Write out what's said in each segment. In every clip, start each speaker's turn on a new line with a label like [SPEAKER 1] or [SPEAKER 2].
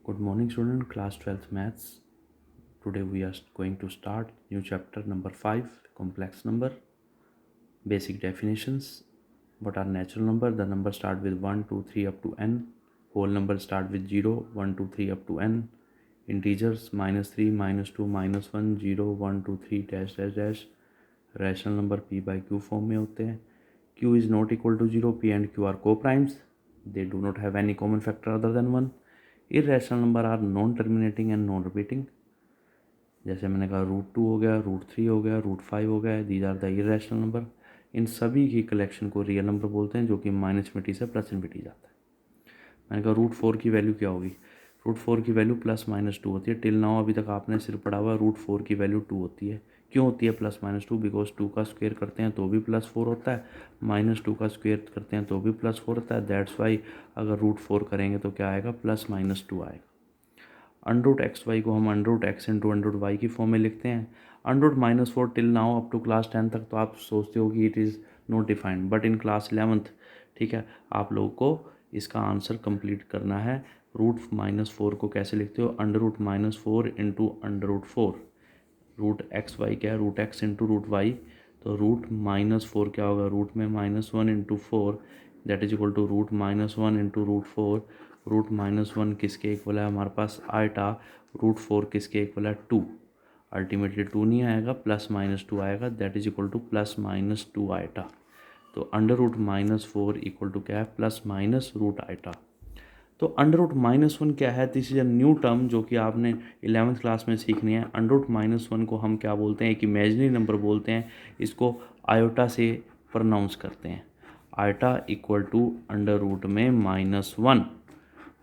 [SPEAKER 1] Good morning student, class 12th maths. Today we are going to start new chapter number 5, complex number. Basic definitions. What are natural number? The number start with 1, 2, 3 up to n. Whole number start with 0, 1, 2, 3 up to n. Integers -3, -2, -1, 0, 1, 2, 3 dash dash dash. Rational number p by q form में होते हैं. q is not equal to 0. p and q are co-primes. They do not have any common factor other than 1. Irrational number are non terminating and non repeating. जैसे मैंने कहा √2 हो गया, √3 हो गया, √5 हो गया. These are the irrational number. इन सभी की कलेक्शन को रियल नंबर बोलते हैं, जो कि माइनस इन्फिनिटी से प्लस इन्फिनिटी जाता है. मैंने कहा √4 की वैल्यू क्या होगी? √4 की वैल्यू +-2 होती है. टिल नाउ अभी तक आपने सिर्फ पढ़ा हुआ √4 की वैल्यू 2 होती है. क्यों होती है +-2? बिकॉज 2 का स्क्वायर करते हैं तो भी +4 होता है, -2 का स्क्वायर करते हैं तो भी +4 होता है. दैट्स वाई अगर √4 करेंगे तो क्या आएगा? +-2 आएगा. √xy को हम √x इंटू √y की फॉर्म में लिखते हैं. √-4 till now up to class 10 तक तो आप सोचते हो कि it is not defined, but in class 11th, ठीक है, आप लोगों को इसका आंसर कंप्लीट करना है. √-4 को कैसे लिखते हो? √-4 इंटू √4. √xy क्या है? √x into √y. तो √-4 क्या होगा? रूट में -1 into 4 that is equal to √-1 into √4. √-1 किसके इक्वल है हमारे पास? आइटा. √4 किसके इक्वल है? 2. अल्टीमेटली 2 नहीं आएगा, +-2 आएगा. That is equal to +-2 iota. तो √-4 इक्वल टू क्या है? +- √आइटा. तो √-1 क्या है? This is a new term जो कि आपने 11th क्लास में सीखनी है. √-1 को हम क्या बोलते हैं? एक इमेजिनरी नंबर बोलते हैं. इसको आयोटा से प्रोनाउंस करते हैं. आयोटा इक्वल टू √में -1.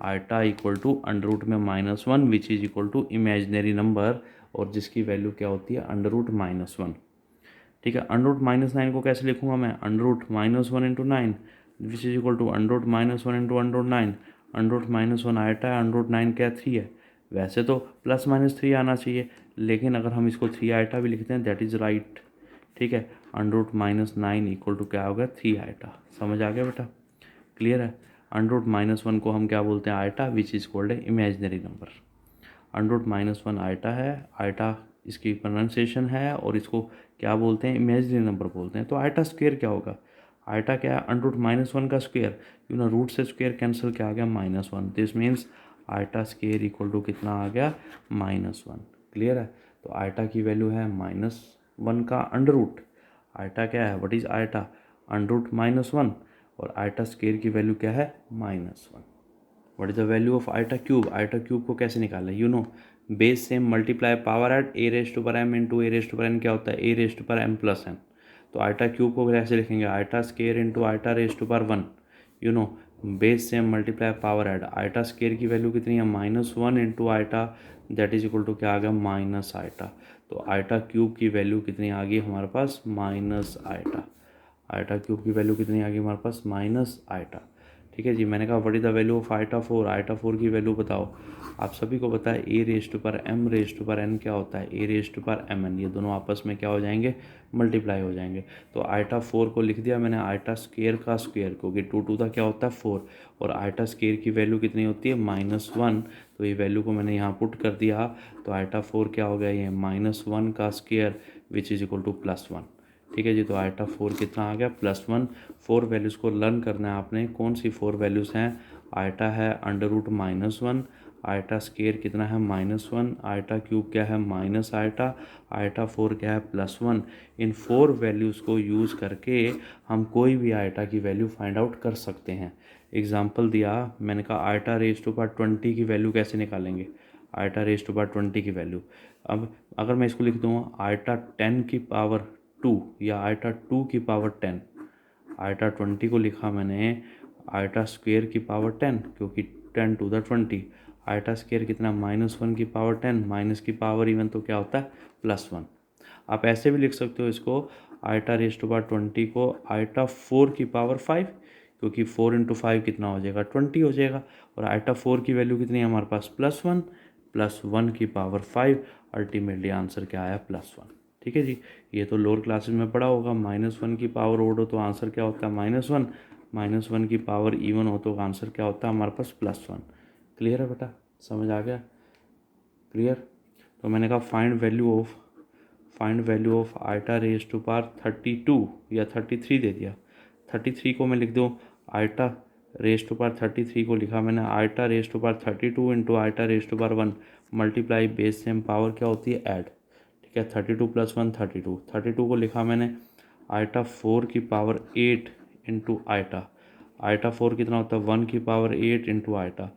[SPEAKER 1] आयोटा इक्वल टू √में -1 which is equal to imaginary number, और जिसकी वैल्यू क्या होती है? √-1. ठीक है. √-9 को कैसे लिखूंगा मैं? √-1 into 9 which is equal to √-1 into √9. √-1 iota है, √9 क्या? 3 है. वैसे तो +-3 आना चाहिए, लेकिन अगर हम इसको 3 आइटा भी लिखते हैं दैट इज़ राइट. ठीक है. √-9 इक्वल टू क्या होगा? 3 आइटा. समझ आ गया बेटा? क्लियर है? √-1 को हम क्या बोलते हैं? Iota which is called a imaginary number. √-1 iota है. आइटा इसकी प्रोनाउंसिएशन है, और इसको क्या बोलते हैं? इमेजिनरी नंबर बोलते हैं. तो आइटा स्क्वायर क्या होगा? आइटा क्या है? √-1 का स्क्वायर. यू नो रूट से स्क्वायर कैंसिल, क्या आ गया? -1. This means iota square equal to कितना आ गया? -1. क्लियर है? तो आइटा की वैल्यू है -1 का अंडर रूट. आइटा क्या है? What is iota? √-1. और आइटा स्क्वायर की वैल्यू क्या है? -1. What is the value of iota cube? Iota cube को कैसे निकालें? You know base same multiply power add a⁻m into a⁻n क्या होता है? a⁻m+n. तो आइटा क्यूब को कैसे लिखेंगे? आइटा स्क्वायर इंटू आइटा⁻1. You know base same multiply power add. Iota square की वैल्यू कितनी है? -1 into iota that is equal to क्या आ गया? Minus iota. तो आइटा क्यूब की वैल्यू कितनी आ गई हमारे पास? Minus iota. आइटा क्यूब की वैल्यू कितनी आ गई हमारे पास? Minus iota. ठीक है जी. मैंने कहा what is the value of iota 4? Iota 4 की वैल्यू बताओ. आप सभी को पता है a⁻m⁻n क्या होता है? a⁻mn. ये दोनों आपस में क्या हो जाएंगे? मल्टीप्लाई हो जाएंगे. तो आइटा 4 को लिख दिया मैंने आइटा स्क्वायर का स्क्वायर, क्योंकि 2 का क्या होता है? 4. और आइटा स्क्वायर की वैल्यू कितनी होती है? -1. तो ये वैल्यू को मैंने यहाँ पुट कर दिया. तो आइटा 4 क्या हो गया? ये -1 का square which is equal to +1. ठीक है जी. तो आइटा 4 कितना आ गया? +1. 4 वैल्यूज़ को लर्न करना है आपने. कौन सी 4 वैल्यूज़ हैं? आइटा है √-1. आइटा स्क्वायर कितना है? -1. आइटा क्यूब क्या है? Minus iota. आइटा 4 क्या है? +1. इन 4 वैल्यूज़ को यूज़ करके हम कोई भी आइटा की वैल्यू फाइंड आउट कर सकते हैं. एग्जाम्पल दिया मैंने कहा आइटा⁻20 की वैल्यू कैसे निकालेंगे? आइटा⁻20 की वैल्यू. अब अगर मैं इसको लिख दूँ आइटा 10 की पावर 2 या आइटा 2 की पावर 10. आइटा 20 को लिखा मैंने आइटा स्क्वायर की पावर 10, क्योंकि 10 टू द 20. आइटा स्क्वायर कितना? -1 की पावर 10. माइनस की पावर इवन तो क्या होता है? +1. आप ऐसे भी लिख सकते हो इसको आइटा⁻20 को आइटा 4 की पावर 5, क्योंकि 4 इंटू 5 कितना हो जाएगा? 20 हो जाएगा. और आइटा 4 की वैल्यू कितनी है हमारे पास? +1. +1 की पावर 5. अल्टीमेटली आंसर क्या आया? +1. ठीक है जी. ये तो लोअर क्लासेस में पढ़ा होगा. -1 की पावर ओड हो तो आंसर क्या होता है? -1. -1 की पावर इवन हो तो आंसर क्या होता है हमारे पास? +1. क्लियर है बेटा? समझ आ गया, क्लियर। तो मैंने कहा find value of iota raise to power 32 या 33 दे दिया। 33 को मैं लिख दूँ आइटा रेज टू पावर 33 को लिखा मैंने iota raise to power 32 into iota raise to power 1 multiply base same power क्या होती है ऐड, ठीक है। 32 + 1 32, 32 को लिखा मैंने आइटा 4 की पावर 8 इंटू आइटा 4 कितना होता है 1 की पावर 8 इंटू आइटा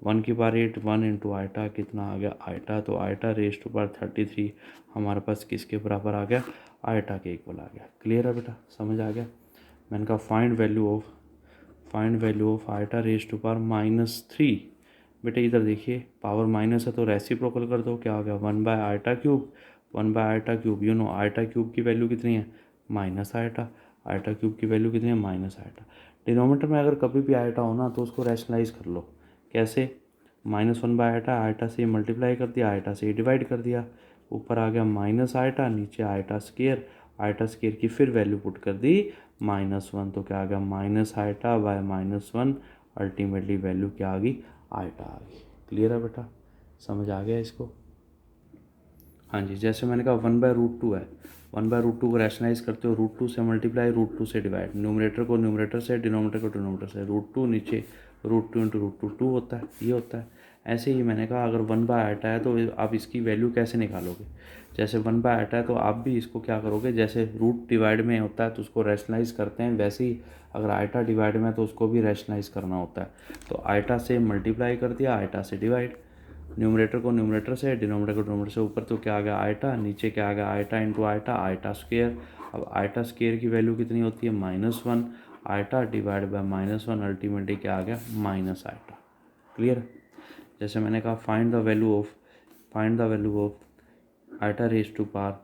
[SPEAKER 1] 1 की पावर 8 1 इंटू आइटा कितना आ गया आइटा। तो आइटा रेज टू पावर 33 हमारे पास किसके बराबर आ गया, आइटा के इक्वल आ गया। क्लियर है बेटा, समझ आ गया। मैंने कहा find value of iota raise to power -3। बेटा इधर देखिए पावर माइनस है तो रेसिप्रोकल कर दो, क्या हो गया 1/आइटा क्यूब 1/आइटा cube. You know iota cube की वैल्यू कितनी है माइनस आइटा, आइटा क्यूब की वैल्यू कितनी है माइनस आइटा। डिनोमीटर में अगर कभी भी आइटा हो ना तो उसको रैशनलाइज कर लो। कैसे, -1/आइटा, आइटा से मल्टीप्लाई कर दिया, आइटा से डिवाइड कर दिया, ऊपर आ गया माइनस आइटा, नीचे आइटा स्केयर की फिर वैल्यू पुट कर दी -1, तो क्या आ गया minus iota by -1, ultimately value क्या आ गई आइटा आ गई। क्लियर है बेटा, समझ आ गया इसको। हाँ जी, जैसे मैंने कहा 1/√2 है, 1/√2 को रैशनलाइज करते हो √2 से मल्टीप्लाई √2 से डिवाइड, न्यूमरेटर को न्यूमरेटर से डिनोमीटर को डिनोमीटर से, √2 नीचे √2 इंटू √2 2 होता है, ये होता है। ऐसे ही मैंने कहा अगर 1/आइटा है तो आप इसकी वैल्यू कैसे निकालोगे, जैसे 1/आइटा है तो आप भी इसको क्या करोगे, जैसे रूट डिवाइड में होता है तो उसको रैशनलाइज करते हैं, वैसे ही अगर आइटा डिवाइड में है तो उसको भी रैशनलाइज करना होता है। तो आइटा से मल्टीप्लाई कर दिया, आइटा से डिवाइड, न्यूमरेटर को न्यूमरेटर से डिनोमीटर को डिनोमीटर से, ऊपर तो क्या आ गया आइटा, नीचे क्या आ गया iota into iota, iota square. अब आइटा स्क्वेयर की वैल्यू कितनी होती है -1, आइटा डिवाइड बाय -1, अल्टीमेटली क्या आ गया माइनस आइटा। क्लियर। जैसे मैंने कहा find the value of iota raise to power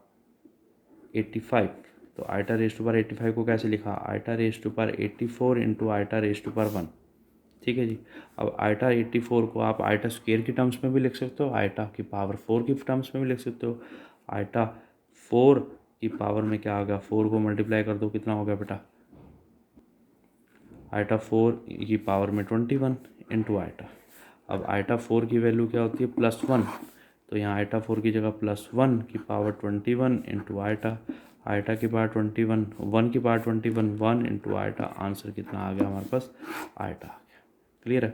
[SPEAKER 1] 85, तो आइटा रेज टू पावर 85 को कैसे लिखा, iota raise to power 84 into iota raise to power 1, ठीक है जी। अब आइटा 84 को आप आइटा स्क्वेयर की टर्म्स में भी लिख सकते हो, आइटा की पावर 4 की टर्म्स में भी लिख सकते हो। आइटा 4 की पावर में क्या आ गया, 4 को मल्टीप्लाई कर दो, कितना हो गया बेटा, आइटा 4 की पावर में 21 इंटू आइटा। अब आइटा 4 की वैल्यू क्या होती है +1, तो यहाँ आइटा 4 की जगह +1 की पावर 21 इंटू आइटा, आइटा की पावर 21 1 की पावर 21 1 इंटू आइटा, आंसर कितना आ गया हमारे पास आइटा आ गया। क्लियर है।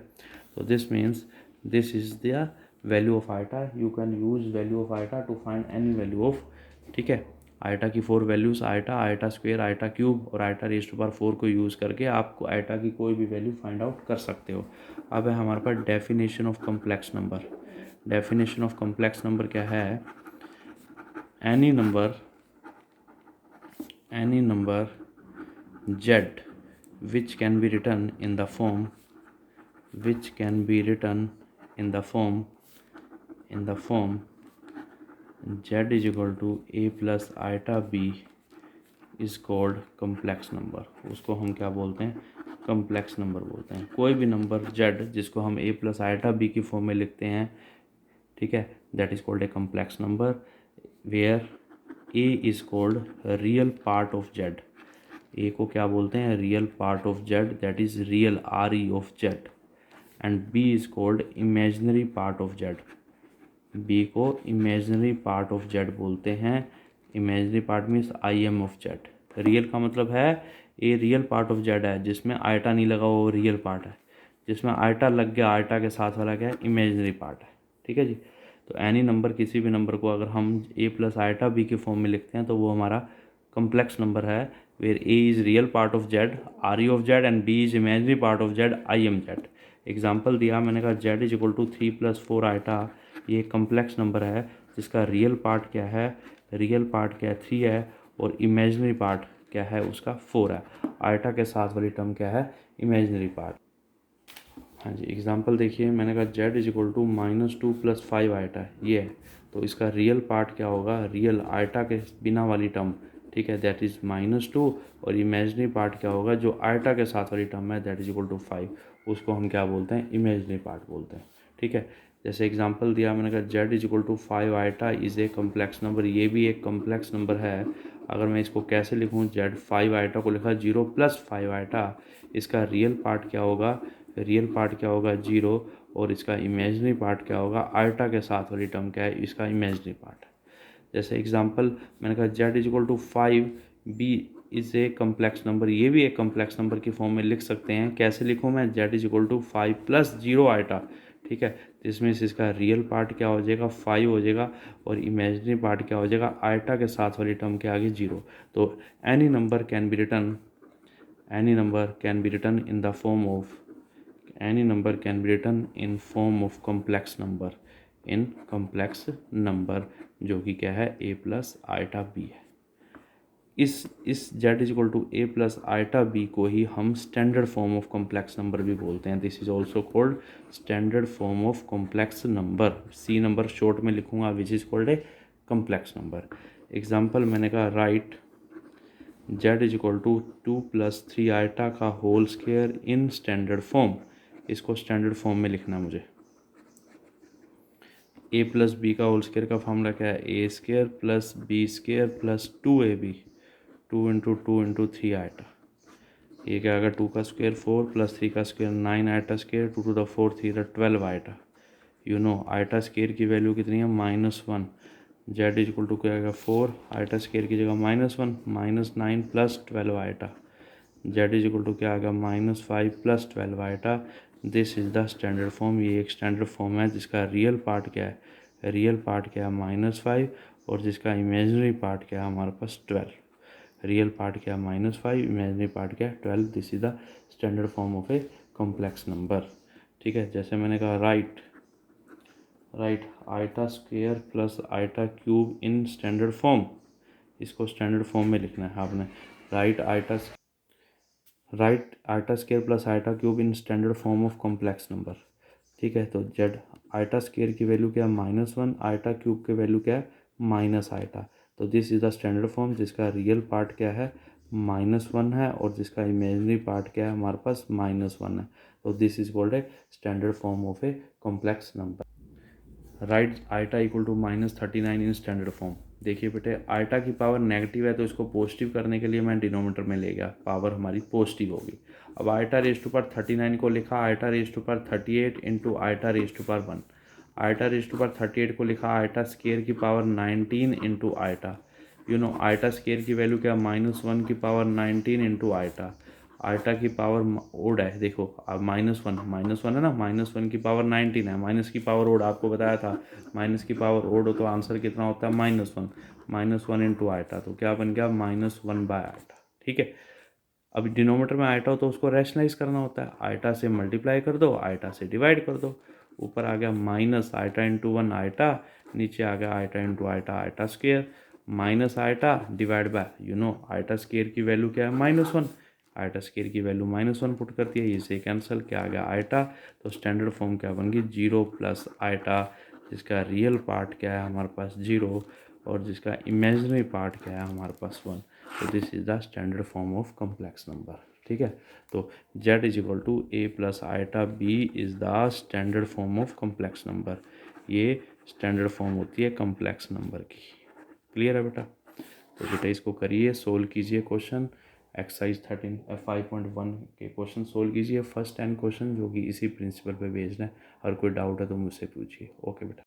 [SPEAKER 1] तो this means this is the value of iota, you can use value of iota to find any value of, ठीक है। आइटा की 4 values iota square, iota cube और आइटा रेज़ टू पावर 4 को use करके आपको iota की कोई भी वैल्यू फाइंड आउट कर सकते हो। अब है हमारे पास definition of complex number. Definition of complex number क्या है, any number z which can be written in the form z is equal to a plus iota b is called complex number. उसको हम क्या बोलते हैं, कम्प्लेक्स नंबर बोलते हैं। कोई भी नंबर z जिसको हम a प्लस आइटा b की फॉर्म में लिखते हैं, ठीक है, that is called a complex number where a is called real part of z। a को क्या बोलते हैं, real part of z, that is real RE of z, and b is called imaginary part of z। b को imaginary part of z बोलते हैं। Imaginary part means IM of z। Real का मतलब है a real part of z है, जिसमें iota नहीं लगा वो रियल पार्ट है, जिसमें आइटा लग गया आइटा के साथ वाला क्या है इमेजिनरी पार्ट है, ठीक है जी। तो एनी नंबर, किसी भी नंबर को अगर हम a प्लस आइटा b के फॉर्म में लिखते हैं तो वो हमारा कम्प्लेक्स नंबर है, where a is real part of z RE of z and b is imaginary part of z IM z। Example दिया मैंने कहा z is equal to 3 + 4 iota, ये कम्प्लेक्स नंबर है जिसका रियल पार्ट क्या है, real part क्या है 3 है, और इमेजिनरी पार्ट क्या है उसका 4 है। आइटा के साथ वाली टर्म क्या है, इमेजिनरी पार्ट। हाँ जी, एग्जांपल देखिए, मैंने कहा z is equal to -2 + 5 iota, ये है, तो इसका रियल पार्ट क्या होगा, रियल आइटा के बिना वाली टर्म, ठीक है, दैट इज़ -2, और इमेजिनरी पार्ट क्या होगा जो आइटा के साथ वाली टर्म है, दैट इज इक्वल टू 5, उसको हम क्या बोलते हैं, इमेजिनरी पार्ट बोलते हैं, ठीक है। जैसे एग्जांपल दिया मैंने कहा z is equal to 5 iota is a complex number, ये भी एक कम्प्लेक्स नंबर है। अगर मैं इसको कैसे लिखूँ, z 5 आइटा को लिखा 0 + 5 आइटा, इसका रियल पार्ट क्या होगा, रियल पार्ट क्या होगा 0, और इसका इमेजिनरी पार्ट क्या होगा, आयटा के साथ वाली टर्म क्या है, इसका इमेजिनरी पार्ट है। जैसे एग्जांपल मैंने कहा z is equal to 5, b is a complex number, ये भी एक कम्प्लेक्स नंबर की फॉर्म में लिख सकते हैं। कैसे लिखूँ मैं, z is equal to 5 plus 0 iota, ठीक है। इसमें से इसका रियल पार्ट क्या हो जाएगा, 5 हो जाएगा, और इमेजिनरी पार्ट क्या हो जाएगा, आइटा के साथ वाली टर्म के आगे 0। तो any number can be written, any number can be written in the form of, any number can be written in form of complex number, in complex number, जो कि क्या है a प्लस आइटा b है। इस z is equal to a plus iota b को ही हम standard form of complex number भी बोलते हैं। This is also called standard form of complex number, c number short में लिखूंगा, which is called a complex number. Example मैंने कहा right z is equal to 2 plus 3 iota का whole square in standard form. इसको standard form में लिखना है मुझे। a प्लस बी का होल स्क्वायर का फॉर्मूला क्या है, A square plus B square plus 2ab, 2 into 3 iota. ये क्या आएगा, 2 का स्क्वायर 4 प्लस 3 का square 9 iota square, 2 to the 4 3 12 iota. You know iota square की वैल्यू कितनी है, -1। z इज इक्वल टू क्या आएगा 4, आइटा स्क्वायर की जगह -1, -9 plus 12 iota. z is equal to क्या आएगा -5 plus 12 iota. This is the standard form. ये एक स्टैंडर्ड फॉर्म है जिसका रियल पार्ट क्या है, रियल पार्ट क्या है -5, और जिसका इमेजिनरी पार्ट क्या है हमारे पास 12। रियल पार्ट क्या है -5, इमेजिनरी पार्ट क्या है 12। This is the standard form of a complex number, ठीक है। जैसे मैंने कहा write iota square plus iota cube in standard form, इसको स्टैंडर्ड फॉर्म में लिखना है आपने। Write iota square plus iota cube in standard form of complex number, ठीक है। तो जेड आइटा स्क्वायर की वैल्यू क्या है -1, आइटा क्यूब की वैल्यू क्या है माइनस आइटा। तो this is the standard form जिसका रियल पार्ट क्या है -1 है, और जिसका इमेजिनरी पार्ट क्या है हमारे पास -1 है। तो this is called a standard form of a complex number. Write iota equal to -39 in standard form. देखिए बेटे आइटा की पावर नेगेटिव है, तो इसको पॉजिटिव करने के लिए मैं डिनोमीटर में ले गया, पावर हमारी पॉजिटिव होगी। अब आइटा रेज टू पावर 39 को लिखा iota raise to power 38 into iota raise to power 1। Iota raise to power 38 को लिखा आइटा स्केयर की power 19 into iota. You know iota square की वैल्यू क्या, -1 की पावर 19 इंटू आइटा। आइटा की power odd है, देखो अब -1 है ना, -1 की पावर 19 है, माइनस की पावर ओड आपको बताया था, माइनस की पावर ओड हो तो आंसर कितना होता है -1 इंटू आइटा। तो क्या बन गया -1/आइटा, ठीक है। अब डिनोमीटर में आइटा हो तो उसको रैशनलाइज करना होता है, आइटा से मल्टीप्लाई कर दो, आइटा से डिवाइड कर दो। ऊपर आ गया माइनस आइटा इंटू 1 आइटा, नीचे आ गया iota into iota, iota square minus iota divide by, you know iota square की वैल्यू क्या है -1, आइटा स्क्वेयर की वैल्यू -1 पुट करती है, ये से कैंसिल, क्या आ गया आइटा। तो स्टैंडर्ड फॉर्म क्या बन गई 0 प्लस आइटा, जिसका रियल पार्ट क्या है हमारे पास 0, और जिसका इमेजिनरी पार्ट क्या है हमारे पास 1। तो this is the standard form of complex number, ठीक है। तो z is equal to a plus iota b is the standard form of complex number. ये स्टैंडर्ड फॉर्म होती है कॉम्प्लेक्स नंबर की। क्लियर है बेटा। तो बेटा इसको करिए, सोल्व कीजिए क्वेश्चन, एक्सरसाइज 5.1 के क्वेश्चन सोल्व कीजिए, फर्स्ट 10 क्वेश्चन जो कि इसी प्रिंसिपल पे बेस्ड है। अगर कोई डाउट है तो मुझसे पूछिए। ओके बेटा।